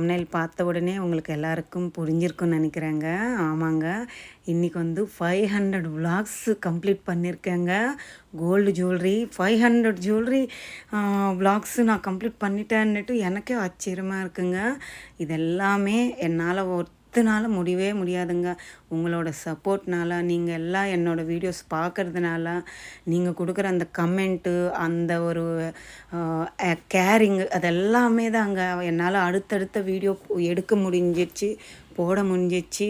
Thumbnail பார்த்த உடனே உங்களுக்கு எல்லாருக்கும் புரிஞ்சிருக்கும்னு நினைக்கிறேங்க. ஆமாங்க. இன்றைக்கி வந்து 500 விலாக்ஸ் கம்ப்ளீட் பண்ணியிருக்கேங்க. கோல்டு ஜுவல்லரி 500 ஜுவல்லரி விலாக்ஸு நான் கம்ப்ளீட் பண்ணிட்டேன்னுட்டு எனக்கே ஆச்சரியமாக இருக்குங்க. இதெல்லாமே என்னால் ஒருத்தனால முடியவே முடியாதுங்க. உங்களோட சப்போர்ட்னால, நீங்கள் எல்லாம் என்னோடய வீடியோஸ் பார்க்குறதுனால, நீங்கள் கொடுக்குற அந்த கமெண்ட்டு, அந்த ஒரு கேரிங்கு அதெல்லாமே தாங்க என்னால் அடுத்தடுத்த வீடியோ எடுக்க முடிஞ்சிச்சு, போட முடிஞ்சிச்சு.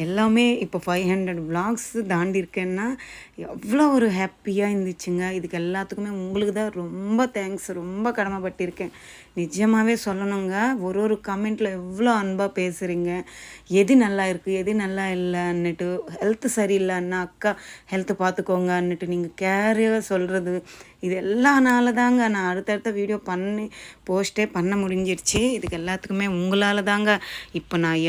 எல்லாமே இப்போ 500 விலாக்ஸு தாண்டியிருக்கேன்னா எவ்வளோ ஒரு ஹாப்பியாக இருந்துச்சுங்க. இதுக்கு எல்லாத்துக்குமே உங்களுக்கு தான் ரொம்ப தேங்க்ஸ், ரொம்ப கடமைப்பட்டிருக்கேன். நிஜமாகவே சொல்லணுங்க. ஒரு ஒரு கமெண்ட்டில் எவ்வளோ அன்பாக பேசுகிறீங்க. எது நல்லா இருக்குது, எது நல்லா இல்லைன்னுட்டு, ஹெல்த்து சரியில்லைன்னா அக்கா ஹெல்த்து பார்த்துக்கோங்கன்னுட்டு நீங்கள் கேரியாக சொல்கிறது, இது எல்லானால தாங்க நான் அடுத்தடுத்த வீடியோ பண்ணி போஸ்ட்டே பண்ண முடிஞ்சிருச்சு. இதுக்கு எல்லாத்துக்குமே உங்களால் தாங்க இப்போ நான்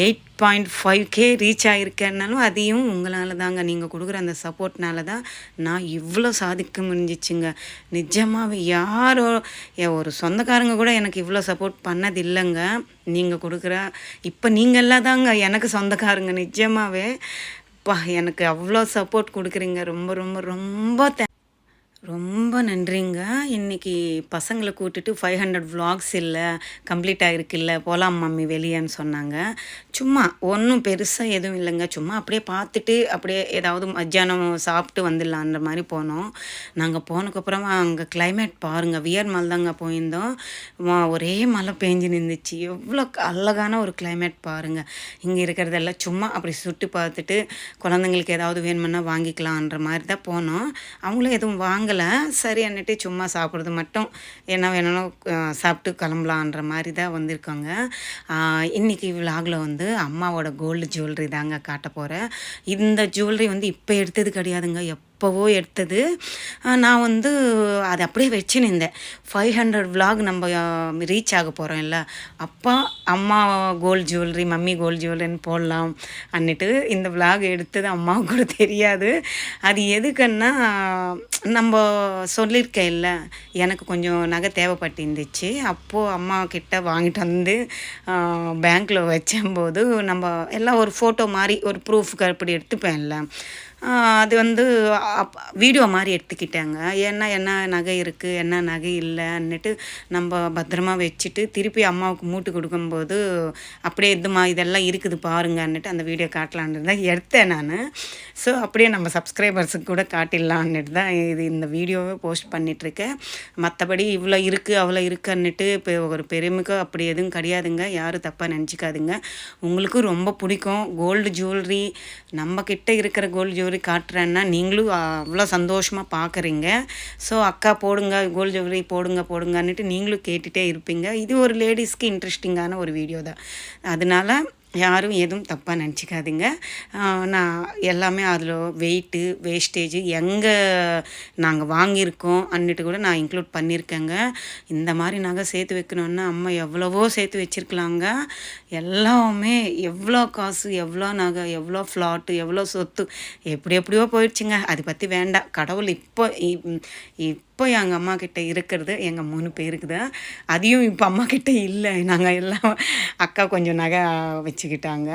8.5K ரீச் ஆகிருக்கேன்னாலும் அதையும் உங்களால் தாங்க, நீங்கள் கொடுக்குற அந்த சப்போர்ட்னால தான் நான் இவ்வளோ சாதிக்க முடிஞ்சிச்சுங்க. நிஜமாகவே யாரோ ஒரு சொந்தக்காரங்க கூட எனக்கு இவ்வளோ சப்போர்ட் பண்ணது இல்லைங்க. நீங்கள் கொடுக்குற இப்போ நீங்கள்லாம் தாங்க எனக்கு சொந்தக்காரங்க. நிஜமாகவே எனக்கு அவ்வளோ சப்போர்ட் கொடுக்குறீங்க. ரொம்ப ரொம்ப ரொம்ப ரொம்ப நன்றிங்க. இன்றைக்கி பசங்களை கூட்டிட்டு 500 விலாக்ஸ் இல்லை கம்ப்ளீட் ஆகிருக்குல்ல, போகலாம் மம்மி வெளியேன்னு சொன்னாங்க. சும்மா ஒன்றும் பெருசாக எதுவும் இல்லைங்க. சும்மா அப்படியே பார்த்துட்டு அப்படியே ஏதாவது மத்தியானம் சாப்பிட்டு வந்துடலான்ற மாதிரி போனோம். நாங்கள் போனதுக்கப்புறமா அங்கே கிளைமேட் பாருங்கள், வியர்மல் தாங்க போயிருந்தோம். ஒரே மழை பெஞ்சு நின்றுச்சு. எவ்வளோ அழகான ஒரு கிளைமேட் பாருங்கள். இங்கே இருக்கிறதெல்லாம் சும்மா அப்படி சுட்டு பார்த்துட்டு குழந்தைங்களுக்கு ஏதாவது வேணுமுன்னா வாங்கிக்கலான்ற மாதிரி தான் போனோம். அவங்களும் எதுவும் வாங்கலை. சரி அன்னிட்டு சும்மா சாப்பிட்றது மட்டும் என்ன வேணும் சாப்பிட்டு கிளம்பலான்ற மாதிரி தான் வந்திருக்காங்க. இன்றைக்கி விலாகில் வந்து அம்மாவோட கோல்டு ஜுவல்லரி தாங்க காட்ட போகிறேன். இந்த ஜுவல்லரி வந்து இப்போ எடுத்தது கிடையாதுங்க, எப்போவோ எடுத்தது. நான் வந்து அதை அப்படியே வச்சுன்னு இருந்தேன். 500 விலாக் நம்ம ரீச் ஆக போகிறோம் இல்லை, அப்போ அம்மா கோல்டு ஜுவல்லரி, மம்மி கோல்டு ஜுவல்லரின்னு போடலாம் அன்னிட்டு இந்த விலாக் எடுத்தது அம்மாவுக்கு கூட தெரியாது. அது எதுக்குன்னா, நம்ம சொல்லியிருக்கேன் இல்லை, எனக்கு கொஞ்சம் நகை தேவைப்பட்டு இருந்துச்சு. அப்போது அம்மா கிட்ட வாங்கிட்டு வந்து பேங்க்கில் வச்சும்போது நம்ம எல்லாம் ஒரு ஃபோட்டோ மாதிரி ஒரு ப்ரூஃப்க்கு அப்படி எடுத்துப்பேன் இல்லை, அது வந்து வீடியோ மாதிரி எடுத்துக்கிட்டாங்க. ஏன்னா என்ன நகை இருக்குது, என்ன நகை இல்லைன்னுட்டு நம்ம பத்திரமா வச்சுட்டு திருப்பி அம்மாவுக்கு மூட்டு கொடுக்கும்போது அப்படியே இதுமா இதெல்லாம் இருக்குது பாருங்கன்னுட்டு அந்த வீடியோ காட்டலான்னு தான் எடுத்தேன் நான். ஸோ அப்படியே நம்ம சப்ஸ்கிரைபர்ஸுக்கு கூட காட்டிடலான்னுட்டு தான் இந்த வீடியோவை போஸ்ட் பண்ணிகிட்ருக்கேன். மற்றபடி இவ்வளோ இருக்குது அவ்வளோ இருக்குன்னுட்டு இப்போ ஒரு பெருமைக்கு அப்படி எதுவும் கிடையாதுங்க. யாரும் தப்பாக நினச்சிக்காதுங்க. உங்களுக்கும் ரொம்ப பிடிக்கும் கோல்டு ஜுவல்லரி, நம்மக்கிட்ட இருக்கிற கோல்டு ஜுவல்லரி காட்டுறேன்னா நீங்களும் அவ்வளோ சந்தோஷமாக பார்க்குறீங்க. ஸோ அக்கா போடுங்க கோல்டு ஜுவல்லரி போடுங்கன்னுட்டு நீங்களும் கேட்டுகிட்டே இருப்பீங்க. இது ஒரு லேடிஸ்க்கு இன்ட்ரெஸ்டிங்கான ஒரு வீடியோ தான். அதனால யாரும் எதுவும் தப்பாக நினச்சிக்காதீங்க. நான் எல்லாமே அதில் வெயிட்டு வேஸ்டேஜு எங்கே நாங்கள் வாங்கியிருக்கோம் அன்னிட்டு கூட நான் இன்க்ளூட் பண்ணியிருக்கேங்க. இந்த மாதிரி நகை சேர்த்து வைக்கணுன்னா அம்மா எவ்வளவோ சேர்த்து வச்சுருக்கலாங்க. எல்லாமே எவ்வளோ காசு, எவ்வளோ நகை, எவ்வளோ ஃப்ளாட்டு, எவ்வளோ சொத்து எப்படியோ போயிடுச்சுங்க. அதை பற்றி வேண்டாம். கடவுள் இப்போ எங்கள் அம்மா கிட்டே இருக்கிறது எங்கள் 3 பேருக்கு தான். அதையும் இப்போ அம்மா கிட்டே இல்லை. நாங்கள் எல்லாம் அக்கா கொஞ்சம் நகை வச்சுக்கிட்டாங்க,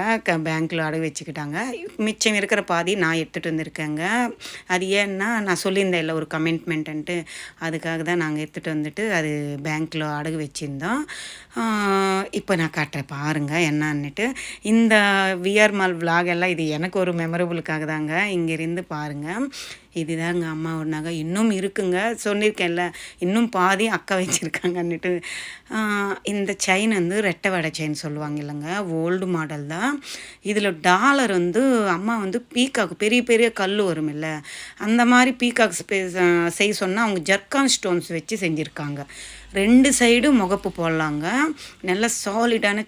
பேங்க்கில் அடகு வச்சுக்கிட்டாங்க. மிச்சம் இருக்கிற பாதி நான் எடுத்துகிட்டு வந்திருக்கேங்க. அது ஏன்னா நான் சொல்லியிருந்தேன் இல்லை ஒரு கமிட்மெண்ட்டுன்ட்டு, அதுக்காக தான் நாங்கள் எடுத்துகிட்டு வந்துட்டு அது பேங்க்கில் அடகு வச்சுருந்தோம். இப்போ நான் காட்டுறேன் பாருங்கள் என்னான்னுட்டு. இந்த விஆர் மால் விலாக் எல்லாம் இது எனக்கு ஒரு மெமரபுளுக்காக தாங்க. இங்கேருந்து பாருங்கள், இதுதாங்க அம்மாவோட நகை. இன்னும் இருக்குங்க, சொல்லியிருக்கேன்ல இன்னும் பாதி அக்கா வச்சுருக்காங்கன்னுட்டு. இந்த செயின் வந்து ரெட்டை வடை செயின் சொல்லுவாங்க இல்லைங்க, ஓல்டு மாடல் தான். இதில் டாலர் வந்து அம்மா வந்து பீக்காக் பெரிய பெரிய கல் வரும் இல்லை, அந்த மாதிரி பீக்காக் செய்ய சொன்னால் அவங்க ஜர்கான் ஸ்டோன்ஸ் வச்சு செஞ்சுருக்காங்க. 2 சைடும் முகப்பு போடலாங்க. நல்ல சாலிடான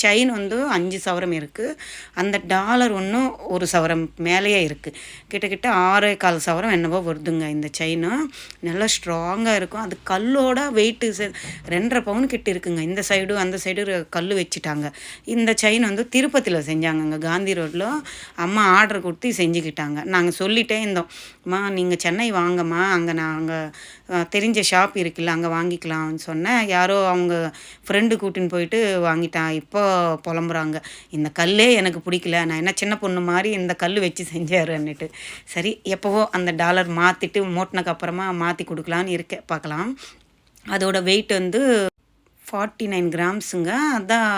செயின் வந்து 5 சவரம் இருக்குது. அந்த டாலர் ஒன்றும் 1 சவரம் மேலேயே இருக்குது. கிட்டத்தட்ட 6.25 சவரம் என்னவோ வருதுங்க இந்த செயினு. நல்லா ஸ்ட்ராங்காக இருக்கும். அது கல்லோட வெயிட்டு 2.5 பவுன் கிட்ட இருக்குங்க. இந்த சைடு அந்த சைடு கல் வச்சுட்டாங்க. இந்த செயின் வந்து திருப்பதியில் செஞ்சாங்கங்க, காந்தி ரோட்டில். அம்மா ஆர்டர் கொடுத்து செஞ்சுக்கிட்டாங்க. நாங்கள் சொல்லிட்டே இருந்தோம், அம்மா நீங்கள் சென்னை வாங்கம்மா, அங்கே நாங்கள் தெரிஞ்ச ஷாப் இருக்குல்ல அங்கே வாங்கிக்கலாம் நான் சொன்னேன். யாரோ அவங்க ஃப்ரெண்டு கூட்டின்னு போயிட்டு வாங்கிட்டான். இப்போ புலம்புறாங்க. இந்த கல்லே எனக்கு பிடிக்கல. நான் என்ன சின்ன பொண்ணு மாரி இந்த கல் வச்சு செஞ்சாருன்னுட்டு. சரி எப்போவோ அந்த டாலர் மாற்றிட்டு மூட்டினக்கு அப்புறமா மாற்றி கொடுக்கலான்னு இருக்கேன். பார்க்கலாம். அதோட வெயிட் வந்து 49 கிராம்ஸுங்க. அதான்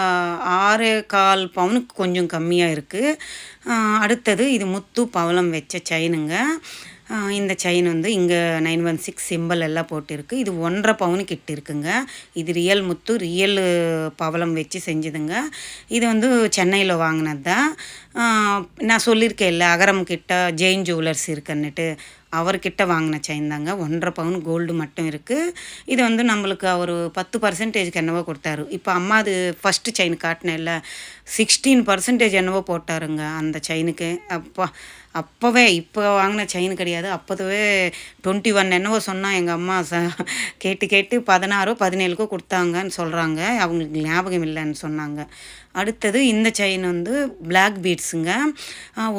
6.25 பவுனுக்கு கொஞ்சம் கம்மியாக இருக்குது. அடுத்தது இது முத்து பவளம் வச்ச செயினுங்க. இந்த செயின் வந்து இங்கே 916 சிம்பிள் எல்லாம் போட்டிருக்கு. இது 1.5 பவுனு கிட்ட இருக்குங்க. இது ரியல் முத்து ரியல் பவளம் வச்சு செஞ்சதுங்க. இது வந்து சென்னையில் வாங்கினது தான். நான் சொல்லியிருக்கேன்ல அகரம் கிட்ட ஜெயின் ஜுவல்லர்ஸ் இருக்குன்னுட்டு, அவர்கிட்ட வாங்கின செயின் தாங்க. 1.5 பவுன் கோல்டு மட்டும் இருக்குது. இது வந்து நம்மளுக்கு அவர் 10% என்னவோ கொடுத்தாரு. இப்போ அம்மா அது ஃபஸ்ட்டு செயின் காட்டினேன்ல 16% என்னவோ போட்டாருங்க அந்த செயினுக்கு. அப்போவே இப்போ வாங்கின செயின் கிடையாது. அப்போவே 21 என்னவோ சொன்னால் எங்கள் அம்மா கேட்டு கேட்டு 16 17 கொடுத்தாங்கன்னு சொல்கிறாங்க. அவங்களுக்கு ஞாபகம் இல்லைன்னு சொன்னாங்க. அடுத்தது இந்த செயின் வந்து பிளாக் பீட்ஸுங்க.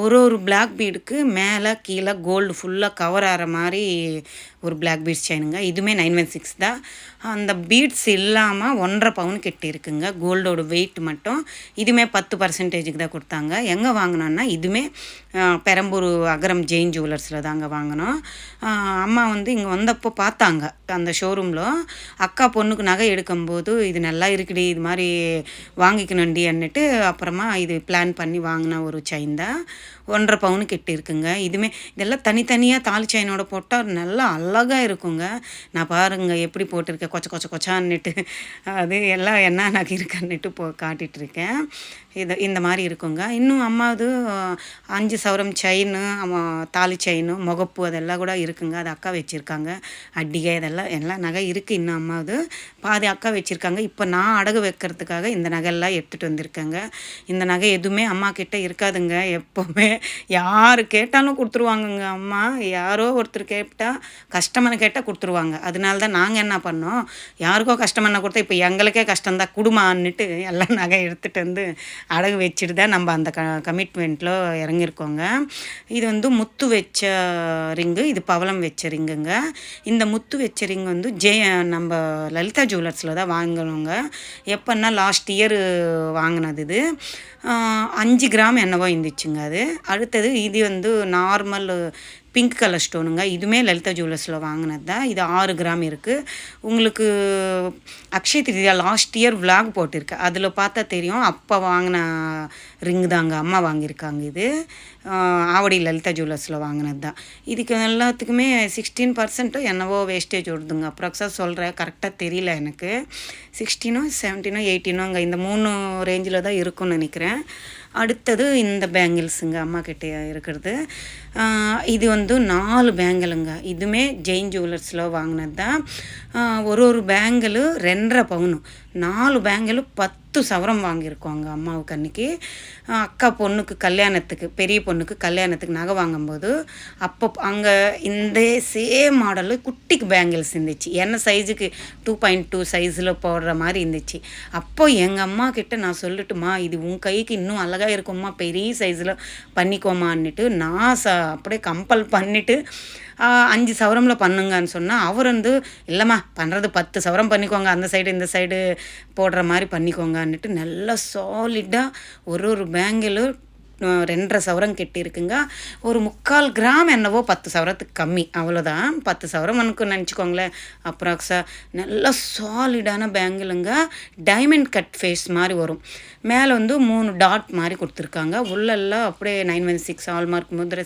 ஒரு பிளாக் பீடுக்கு மேலே கீழே கோல்டு ஃபுல்லாக கவர் ஆகிற மாதிரி ஒரு பிளாக் பீட்ஸ் செயினுங்க. இதுவுமே 916 தான். அந்த பீட்ஸ் இல்லாமல் 1.5 பவுன் கிட்ட இருக்குங்க. கோல்டோட வெயிட் மட்டும். இதுவுமே 10%க்கு தான் கொடுத்தாங்க. எங்கே வாங்கினோன்னா இதுவுமே பெரம்பூர் அகரம் ஜெயின் ஜுவல்லர்ஸில் தாங்க வாங்கினோம். அம்மா வந்து இங்கே வந்தப்போ பார்த்தாங்க அந்த ஷோரூமில். அக்கா பொண்ணுக்கு நகை எடுக்கும்போது இது நல்லா இருக்குடி, இது மாதிரி வாங்கிக்கணுண்டி அன்னுட்டு அப்புறமா இது பிளான் பண்ணி வாங்கின ஒரு செயின் தான். 1.5 பவுனு கிட்ட இருக்குங்க. இதுவுமே இதெல்லாம் தனித்தனியாக தாலி செயினோட போட்டால் நல்லா அழகாக இருக்குங்க. நான் பாருங்கள் எப்படி போட்டிருக்கேன் கொச்சான்னுட்டு. அது எல்லாம் என்ன நகை இருக்குன்னுட்டு காட்டிகிட்ருக்கேன். இந்த மாதிரி இருக்குங்க. இன்னும் அம்மாவது 5 சவரம் செயின், தாலி செயின், முகப்பு அதெல்லாம் கூட இருக்குங்க. அது அக்கா வச்சுருக்காங்க. அட்டிகை இதெல்லாம் எல்லாம் நகை இருக்குது. இன்னும் அம்மாவது பாதி அக்கா வச்சுருக்காங்க. இப்போ நான் அடகு வைக்கிறதுக்காக இந்த நகையெல்லாம் எடுத்துகிட்டு வந்திருக்கேங்க. இந்த நகை எதுவுமே அம்மா கிட்டே இருக்காதுங்க. எப்போவுமே யார் கேட்டாலும் கொடுத்துருவாங்கங்க அம்மா. யாரோ ஒருத்தர் கேட்டால் கஸ்டமரை கேட்டால் கொடுத்துருவாங்க. அதனால தான் நாங்கள் என்ன பண்ணோம், யாருக்கோ கஸ்டமர்னை கொடுத்தா இப்போ எங்களுக்கே கஷ்டம்தான் குடுமான்னுட்டு எல்லாம் நகை எடுத்துகிட்டு வந்து அடகு வச்சுட்டு தான் நம்ம அந்த கமிட்மெண்ட்டில் இறங்கியிருக்கோங்க. இது வந்து முத்து வச்ச ரிங்கு, இது பவளம் வச்ச ரிங்குங்க. இந்த முத்து வச்ச ரிங் வந்து நம்ம லலிதா ஜுவல்லர்ஸில் தான் வாங்கணுங்க. எப்போன்னா லாஸ்ட் இயர் வாங்கினது. இது 5 கிராம் என்னவோ இருந்துச்சுங்க. அது அடுத்தது இது வந்து நார்மல் பிங்க் கலர் ஸ்டோனுங்க. இதுவுமே லலிதா ஜுவல்லர்ஸில் வாங்கினது தான். இது 6 கிராம் இருக்குது. உங்களுக்கு Akshaya Tritiya last year vlog போட்டிருக்கு, அதில் பார்த்தா தெரியும். அப்போ வாங்கின ரிங்கு தாங்க அம்மா வாங்கியிருக்காங்க. இது ஆவடி லலிதா ஜுவல்லர்ஸில் வாங்கினது தான். இதுக்கு எல்லாத்துக்குமே 16% என்னவோ வேஸ்டேஜ் வருதுங்க. அப்ராக்ஸாக சொல்கிறேன், கரெக்டாக தெரியல எனக்கு. 16 17 18 இந்த 3 ரேஞ்சில் தான் இருக்கும்னு நினைக்கிறேன். அடுத்தது இந்த பேங்கிள்ஸுங்க அம்மா கிட்டே இருக்கிறது. இது வந்து 4 பேங்கிளுங்க. இதுவுமே ஜெயின் ஜுவல்லர்ஸில் வாங்கினது தான். ஒரு பேங்கிள் 2.5 பவுனு, 4 பேங்கிள் 10 சவரம் வாங்கியிருக்கோங்க அம்மாவுக்கு அன்றைக்கி. அக்கா பொண்ணுக்கு கல்யாணத்துக்கு, பெரிய பொண்ணுக்கு கல்யாணத்துக்கு நகை வாங்கும்போது அப்போ அங்கே இந்த சேம் மாடலு குட்டிக்கு பேங்கிள்ஸ் இருந்துச்சு. என்ன சைஸுக்கு 2.2 சைஸில் போடுற மாதிரி இருந்துச்சு. அப்போ எங்கள் அம்மா கிட்ட நான் சொல்லட்டுமா, இது உன் கைக்கு இன்னும் அழகாக இருக்கும்மா, பெரிய சைஸில் பண்ணிக்கோமான்னுட்டு நான் அப்படியே கம்பல் பண்ணிவிட்டு 5 சவரமில் பண்ணுங்கன்னு சொன்னால், அவர் வந்து இல்லைம்மா பண்ணுறது 10 சவரம் பண்ணிக்கோங்க, அந்த சைடு இந்த சைடு போடுற மாதிரி பண்ணிக்கோங்கன்னுட்டு நல்லா சாலிடாக ஒரு பேங்கிள் 2.5 சவரம் கெட்டியிருக்குங்க. ஒரு 3/4 கிராம் என்னவோ 10 சவரத்துக்கு கம்மி, அவ்வளோதான். 10 சவரம் எனக்கு நினச்சிக்கோங்களேன் அப்ராக்ஸா. நல்லா சாலிடான பேங்கிளுங்க. டைமண்ட் கட் ஃபேஸ் மாதிரி வரும். மேலே வந்து 3 டாட் மாதிரி கொடுத்துருக்காங்க. உள்ளெல்லாம் அப்படியே 916 ஹால்மார்க் முதிரை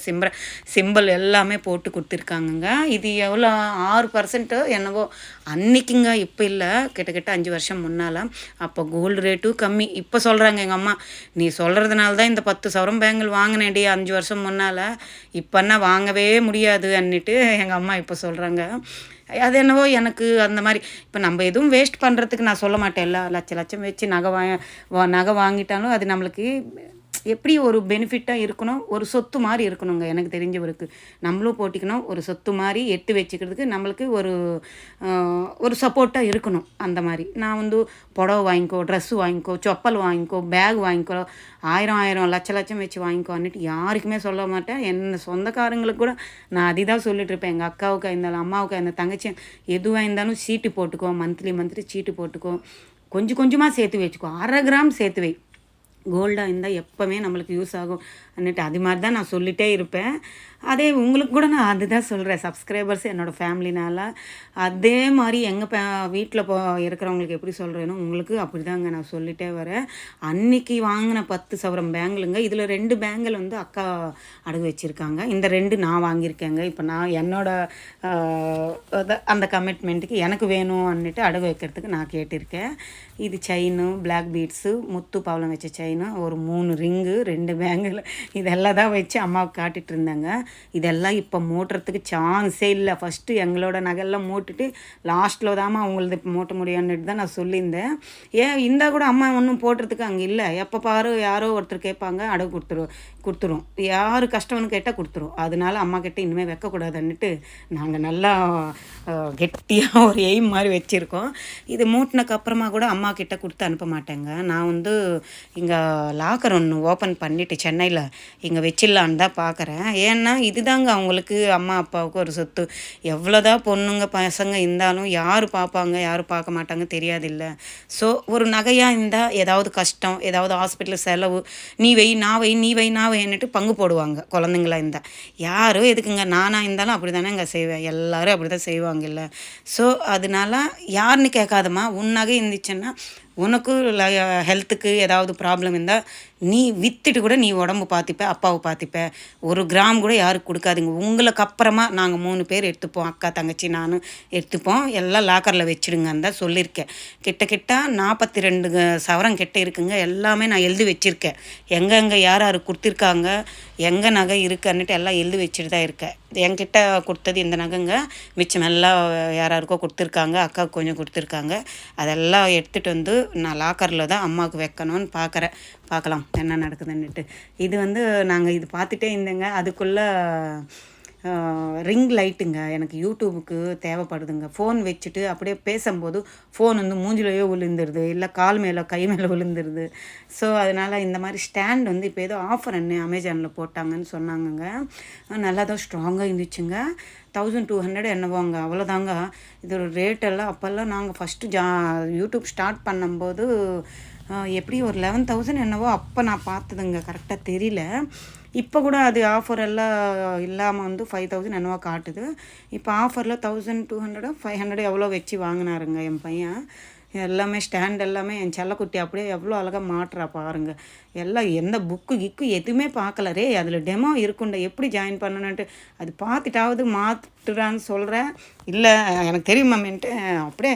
சிம்பிள் எல்லாமே போட்டு கொடுத்துருக்காங்கங்க. இது எவ்வளோ 6% என்னவோ அன்றைக்கிங்க, இப்போ இல்லை, கிட்டத்தட்ட 5 வருஷம் முன்னால். அப்போ கோல்டு ரேட்டும் கம்மி. இப்போ சொல்கிறாங்க எங்கள் அம்மா, நீ சொல்கிறதுனால தான் இந்த 10 சவரம் பேங்கிள் வாங்கினேடி 5 வருஷம் முன்னால், இப்போன்னா வாங்கவே முடியாது அன்னிட்டு எங்கள் அம்மா இப்போ சொல்கிறாங்க. அது என்னவோ எனக்கு அந்த மாதிரி இப்போ நம்ம எதுவும் வேஸ்ட் பண்ணுறதுக்கு நான் சொல்ல மாட்டேன். லட்சம் வச்சு நகை வாங்கிட்டாலும் அது நம்மளுக்கு எப்படி ஒரு பெனிஃபிட்டாக இருக்கணும், ஒரு சொத்து மாதிரி இருக்கணுங்க எனக்கு தெரிஞ்சவருக்கு. நம்மளும் போட்டிக்கணும், ஒரு சொத்து மாதிரி எடுத்து வச்சுக்கிறதுக்கு நம்மளுக்கு ஒரு சப்போர்ட்டாக இருக்கணும் அந்த மாதிரி. நான் வந்து புடவை வாங்கிக்கோ, ட்ரெஸ்ஸு வாங்கிக்கோ, செப்பல் வாங்கிக்கோ, பேக் வாங்கிக்கோ, 1000 லட்சம் வச்சு வாங்கிக்கோன்னுட்டு யாருக்குமே சொல்ல மாட்டேன். என்ன சொந்தக்காரங்களுக்கு கூட நான் தான் சொல்லிட்டு இருப்பேன். எங்கள் அக்காவுக்காக இருந்தாலும், அம்மாவுக்காக இருந்தாலும், தங்கச்சி எதுவாக இருந்தாலும் சீட்டு போட்டுக்கோ, மந்த்லி சீட்டு போட்டுக்கோ, கொஞ்சம் கொஞ்சமாக சேர்த்து வச்சுக்கோ, 1/2 கிராம் சேர்த்து வை, கோல்டாக இருந்தால் எப்போவுமே நம்மளுக்கு யூஸ் ஆகும் அன்னிட்டு அது மாதிரி தான் நான் சொல்லிகிட்டே இருப்பேன். அதே உங்களுக்கு கூட நான் அதுதான் சொல்கிறேன். சப்ஸ்கிரைபர்ஸ் என்னோடய ஃபேமிலினால அதே மாதிரி எங்கள் வீட்டில் இருக்கிறவங்களுக்கு எப்படி சொல்கிறேனோ உங்களுக்கு அப்படி தாங்க நான் சொல்லிகிட்டே வரேன். அன்றைக்கி வாங்கின 10 சவரம் பேங்கிளுங்க, இதில் 2 பேங்கிள் வந்து அக்கா அடகு வச்சுருக்காங்க. இந்த 2 நான் வாங்கியிருக்கேங்க. இப்போ நான் அந்த கமிட்மெண்ட்டுக்கு எனக்கு வேணும் அன்னிட்டு அடகு வைக்கிறதுக்கு நான் கேட்டிருக்கேன். இது செயினு, பிளாக் பீட்ஸு, முத்து பவளம் வச்ச செயினு, ஒரு 3 ரிங்கு, 2 பேங்கிள், இதெல்லாம் தான் வச்சு அம்மாவுக்கு காட்டிகிட்டு இருந்தேங்க. இதெல்லாம் இப்போ மூட்டுறதுக்கு சான்ஸே இல்லை. ஃபஸ்ட்டு எங்களோட நகையெல்லாம் மூட்டுட்டு லாஸ்ட்டில் தாம்மா அவங்களது இப்போ மூட்ட முடியும்னுட்டு தான் நான் சொல்லியிருந்தேன். இருந்தால் கூட அம்மா ஒன்றும் போடுறதுக்கு அங்கே இல்லை. எப்போ பாரு யாரோ ஒருத்தர் கேட்பாங்க, அடகு கொடுத்துரும். யார் கஷ்டம்னு கேட்டால் கொடுத்துரும். அதனால அம்மா கிட்டே இனிமேல் வைக்கக்கூடாதுன்னுட்டு நாங்கள் நல்லா கெட்டியாக ஒரு எய்ம் மாதிரி வச்சுருக்கோம். இது மூட்டினக்கப்புறமா கூட அம்மா கிட்டே கொடுத்து அனுப்ப மாட்டேங்க. நான் வந்து இங்கே லாக்கர் ஒன்று ஓப்பன் பண்ணிவிட்டு சென்னையில் இங்கே வச்சிடலான்னு தான் பார்க்குறேன். ஏன்னா இதுதாங்க அவங்களுக்கு அம்மா அப்பாவுக்கு ஒரு சொத்து. எவ்வளோதான் பொண்ணுங்க பசங்க இருந்தாலும் யார் பார்ப்பாங்க யார் பார்க்க மாட்டாங்க தெரியாதில்ல. ஸோ ஒரு நகையாக இருந்தால் ஏதாவது கஷ்டம், ஏதாவது ஹாஸ்பிட்டல் செலவு, நீ வை நான் வை நீ வை நான் வைன்னுட்டு பங்கு போடுவாங்க. குழந்தைங்களா இருந்தால் யாரும் எதுக்குங்க, நானாக இருந்தாலும் அப்படி தானே இங்கே செய்வேன், எல்லோரும் அப்படி தான் செய்வாங்கல்ல. ஸோ அதனால யாருன்னு கேட்காதம்மா, உன் நகை இருந்துச்சுன்னா உனக்கு ஹெல்த்துக்கு ஏதாவது ப்ராப்ளம் இருந்தால் நீ விற்றுட்டு கூட நீ உடம்பு பார்த்துப்ப, அப்பாவை பார்த்துப்ப. 1 கிராம் கூட யாருக்கு கொடுக்காதீங்க. உங்களுக்கு அப்புறமா நாங்கள் 3 பேர் எடுத்துப்போம், அக்கா தங்கச்சி நான் எடுத்துப்போம், எல்லாம் லாக்கரில் வச்சுடுங்கன்னு தான் சொல்லியிருக்கேன். கிட்ட 42 சவரம் கிட்ட இருக்குங்க. எல்லாமே நான் எழுதி வச்சுருக்கேன். எங்கெங்கே யார் யார் கொடுத்துருக்காங்க, எங்கே நகை இருக்குன்னுட்டு எல்லாம் எழுதி வச்சுட்டு தான் இருக்கேன். என்கிட்ட கொடுத்தது இந்த நகைங்க, மிச்சம் எல்லாம் யாராருக்கோ கொடுத்துருக்காங்க, அக்காவுக்கு கொஞ்சம் கொடுத்துருக்காங்க. அதெல்லாம் எடுத்துகிட்டு வந்து நான் லாக்கரில் தான் அம்மாவுக்கு வைக்கணும்னு பார்க்கலாம் என்ன நடக்குதுன்னுட்டு. இது வந்து நாங்கள் இது பார்த்துட்டே இருந்தேங்க. அதுக்குள்ளே ரிங் லைட்டுங்க எனக்கு யூடியூபுக்கு தேவைப்படுதுங்க. ஃபோன் வச்சுட்டு அப்படியே பேசும்போது ஃபோன் வந்து மூஞ்சிலேயே விழுந்துருது, இல்லை கால் மேலே கை மேலே விழுந்துருது. ஸோ அதனால் இந்த மாதிரி ஸ்டாண்ட் வந்து இப்போ ஏதோ ஆஃபர் என்ன அமேசானில் போட்டாங்கன்னு சொன்னாங்கங்க. நல்லா தான் ஸ்ட்ராங்காக இருந்துச்சுங்க. 1200 என்னவோங்க, அவ்வளோதாங்க. இதோட ரேட்டெல்லாம் அப்போல்லாம் நாங்கள் ஃபஸ்ட்டு யூடியூப் ஸ்டார்ட் பண்ணும்போது எப்படி ஒரு 11,000 என்னவோ அப்போ நான் பார்த்ததுங்க, கரெக்டாக தெரியல. இப்போ கூட அது ஆஃபர் எல்லாம் இல்லாமல் வந்து 5,000 என்னவோ காட்டுது. இப்போ ஆஃபரில் 1200 500 எவ்வளோ வச்சு வாங்கினாருங்க என் பையன். எல்லாமே ஸ்டாண்ட் எல்லாமே என் செல்லக்குட்டி அப்படியே எவ்வளோ அழகாக மாட்டுறா பாருங்க. எல்லாம் எந்த கிக்கு எதுவுமே பார்க்கல. அதில் டெமோ இருக்குண்ட எப்படி ஜாயின் பண்ணணுன்ட்டு அது பார்த்துட்டாவது மாற்றுறான்னு சொல்கிறேன். இல்லை எனக்கு தெரியும் மேம்ன்ட்டு அப்படியே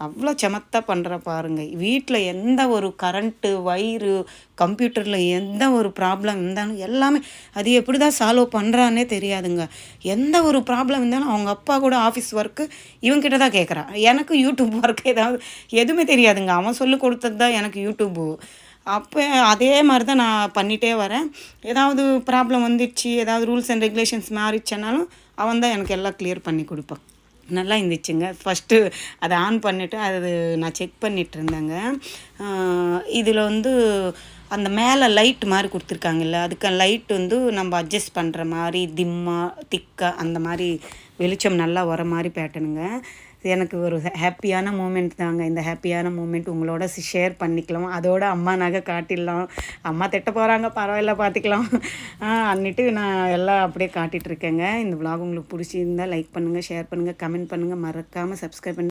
அவ்வளோ சமத்தாக பண்ணுற பாருங்க. வீட்டில் எந்த ஒரு கரண்ட்டு வயிறு கம்ப்யூட்டரில் எந்த ஒரு ப்ராப்ளம் இருந்தாலும் எல்லாமே அது எப்படி தான் சால்வ் பண்ணுறான்னே தெரியாதுங்க. எந்த ஒரு ப்ராப்ளம் இருந்தாலும் அவங்க அப்பா கூட ஆஃபீஸ் ஒர்க்கு இவங்கிட்ட தான் கேட்குறான். எனக்கு யூடியூப் ஒர்க் ஏதாவது எதுவுமே தெரியாதுங்க. அவன் சொல்லி கொடுத்தது தான் எனக்கு யூடியூப்பு. அப்போ அதே மாதிரி தான் நான் பண்ணிகிட்டே வரேன். ஏதாவது ப்ராப்ளம் வந்துடுச்சு, ஏதாவது ரூல்ஸ் அண்ட் ரெகுலேஷன்ஸ் மாறிடுச்சுனாலும் அவன் தான் எனக்கு எல்லாம் கிளியர் பண்ணி கொடுப்பான். நல்லா இருந்துச்சுங்க. ஃபஸ்ட்டு அதை ஆன் பண்ணிவிட்டு அது நான் செக் பண்ணிகிட்டு இருந்தேங்க. இதில் வந்து அந்த மேலே லைட் மாதிரி கொடுத்துருக்காங்கல்ல, அதுக்கு லைட் வந்து நம்ம அட்ஜஸ்ட் பண்ணுற மாதிரி திம்மாக திக்காக அந்த மாதிரி வெளிச்சம் நல்லா வர மாதிரி பேட்டனுங்க. எனக்கு ஒரு ஹாப்பியான மூமெண்ட் தாங்க. இந்த ஹாப்பியான மூமெண்ட் உங்களோட ஷேர் பண்ணிக்கலாம். அதோட அம்மா நகை காட்டிடலாம். அம்மா திட்ட போகிறாங்க, பரவாயில்ல பார்த்துக்கலாம் அன்னிட்டு நான் எல்லாம் அப்படியே காட்டிகிட்ருக்கேங்க. இந்த விலாக் உங்களுக்கு பிடிச்சிருந்தால் லைக் பண்ணுங்கள், ஷேர் பண்ணுங்கள், கமெண்ட் பண்ணுங்கள், மறக்காமல் சப்ஸ்கிரைப் பண்ணி